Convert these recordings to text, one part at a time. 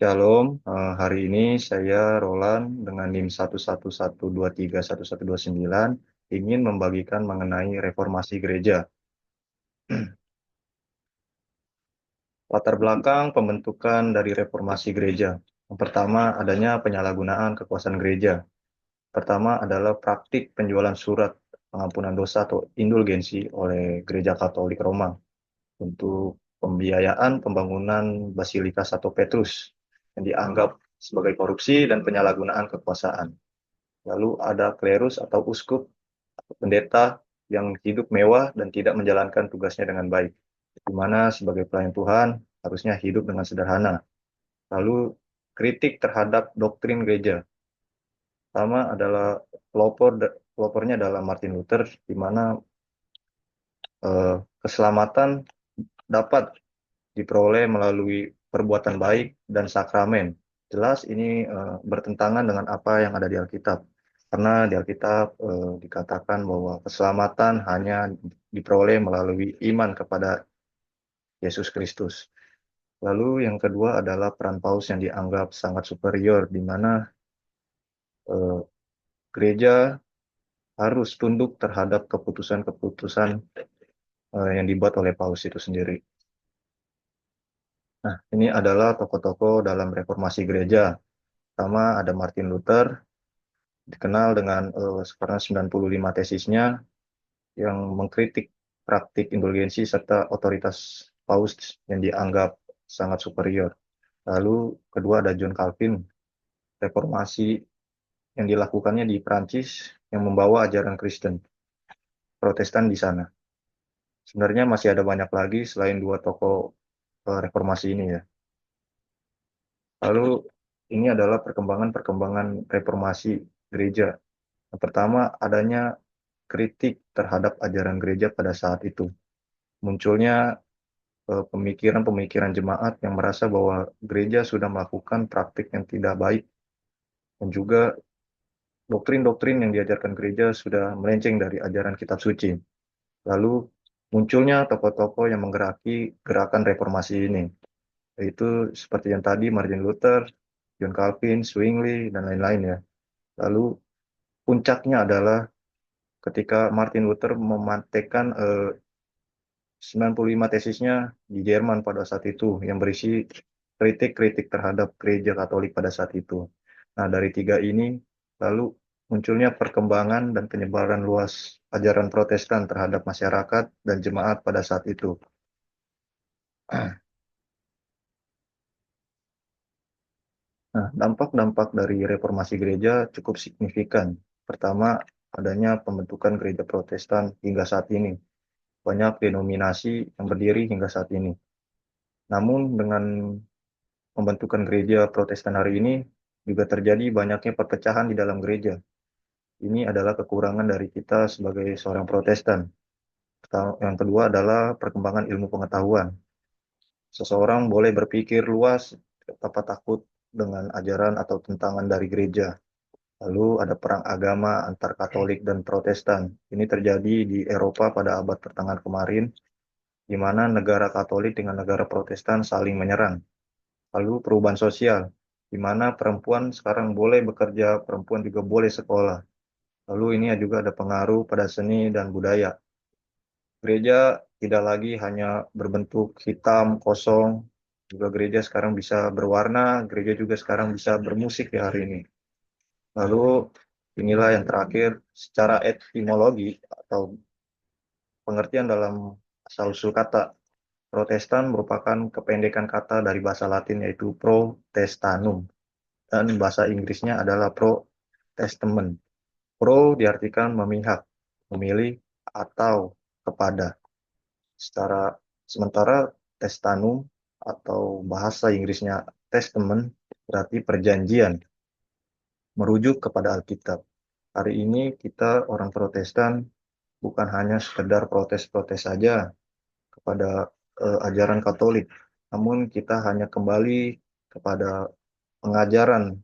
Shalom, hari ini saya Roland dengan NIM 111231129 ingin membagikan mengenai reformasi gereja. Latar belakang pembentukan dari reformasi gereja. Yang pertama, adanya penyalahgunaan kekuasaan gereja. Pertama adalah praktik penjualan surat pengampunan dosa atau indulgensi oleh Gereja Katolik Roma untuk pembiayaan pembangunan Basilika Santo Petrus yang dianggap sebagai korupsi dan penyalahgunaan kekuasaan. Lalu ada klerus atau uskup, pendeta yang hidup mewah dan tidak menjalankan tugasnya dengan baik, di mana sebagai pelayan Tuhan harusnya hidup dengan sederhana. Lalu kritik terhadap doktrin gereja. Pertama adalah pelopornya adalah Martin Luther, di mana keselamatan dapat diperoleh melalui perbuatan baik dan sakramen. Jelas ini bertentangan dengan apa yang ada di Alkitab. Karena di Alkitab dikatakan bahwa keselamatan hanya diperoleh melalui iman kepada Yesus Kristus. Lalu yang kedua adalah peran Paus yang dianggap sangat superior, di mana eh, gereja harus tunduk terhadap keputusan-keputusan yang dibuat oleh Paus itu sendiri. Nah, ini adalah tokoh-tokoh dalam reformasi gereja. Pertama ada Martin Luther, dikenal dengan sekarang 95 tesisnya yang mengkritik praktik indulgensi serta otoritas Paus yang dianggap sangat superior. Lalu kedua ada John Calvin, reformasi yang dilakukannya di Prancis yang membawa ajaran Kristen Protestan di sana. Sebenarnya masih ada banyak lagi selain dua tokoh reformasi ini ya. Lalu ini adalah perkembangan-perkembangan reformasi gereja. Yang pertama adanya kritik terhadap ajaran gereja pada saat itu. Munculnya pemikiran-pemikiran jemaat yang merasa bahwa gereja sudah melakukan praktik yang tidak baik dan juga doktrin-doktrin yang diajarkan gereja sudah melenceng dari ajaran kitab suci. Lalu munculnya tokoh-tokoh yang menggeraki gerakan reformasi ini, yaitu seperti yang tadi Martin Luther, John Calvin, Zwingli, dan lain-lain ya. Lalu puncaknya adalah ketika Martin Luther memantekkan 95 tesisnya di Jerman pada saat itu yang berisi kritik-kritik terhadap gereja Katolik pada saat itu. Nah, dari tiga ini lalu munculnya perkembangan dan penyebaran luas ajaran Protestan terhadap masyarakat dan jemaat pada saat itu. Nah, dampak-dampak dari reformasi gereja cukup signifikan. Pertama, adanya pembentukan gereja Protestan hingga saat ini. Banyak denominasi yang berdiri hingga saat ini. Namun dengan pembentukan gereja Protestan hari ini juga terjadi banyaknya perpecahan di dalam gereja. Ini adalah kekurangan dari kita sebagai seorang Protestan. Yang kedua adalah perkembangan ilmu pengetahuan. Seseorang boleh berpikir luas tanpa takut dengan ajaran atau tentangan dari gereja. Lalu ada perang agama antar Katolik dan Protestan. Ini terjadi di Eropa pada abad pertengahan kemarin, di mana negara Katolik dengan negara Protestan saling menyerang. Lalu perubahan sosial, di mana perempuan sekarang boleh bekerja, perempuan juga boleh sekolah. Lalu ini juga ada pengaruh pada seni dan budaya. Gereja tidak lagi hanya berbentuk hitam, kosong, juga gereja sekarang bisa berwarna, gereja juga sekarang bisa bermusik di hari ini. Lalu inilah yang terakhir, secara etimologi atau pengertian dalam asal-usul kata, Protestan merupakan kependekan kata dari bahasa Latin yaitu protestanum. Dan bahasa Inggrisnya adalah pro-testament. Pro diartikan memihak, memilih, atau kepada. Sementara testanum atau bahasa Inggrisnya testament berarti perjanjian, merujuk kepada Alkitab. Hari ini kita orang Protestan bukan hanya sekedar protes-protes saja kepada ajaran Katolik, namun kita hanya kembali kepada pengajaran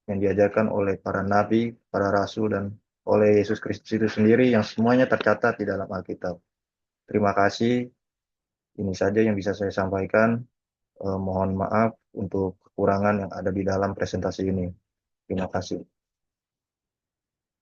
yang diajarkan oleh para nabi, para rasul, dan oleh Yesus Kristus itu sendiri yang semuanya tercatat di dalam Alkitab. Terima kasih, ini saja yang bisa saya sampaikan. Mohon maaf untuk kekurangan yang ada di dalam presentasi ini. Terima kasih.